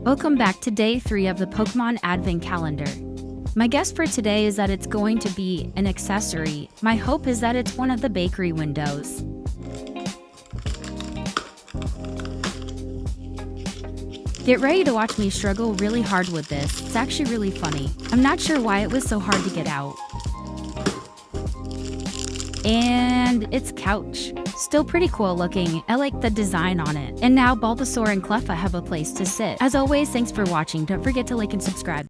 Welcome back to day 3 of the Pokemon Advent Calendar. My guess for today is that it's going to be an accessory. My hope is that it's one of the bakery windows. Get ready to watch me struggle really hard with this. It's actually really funny. I'm not sure why it was so hard to get out. And it's Couch. Still pretty cool looking. I like the design on it. And now Bulbasaur and Cleffa have a place to sit. As always, thanks for watching. Don't forget to like and subscribe.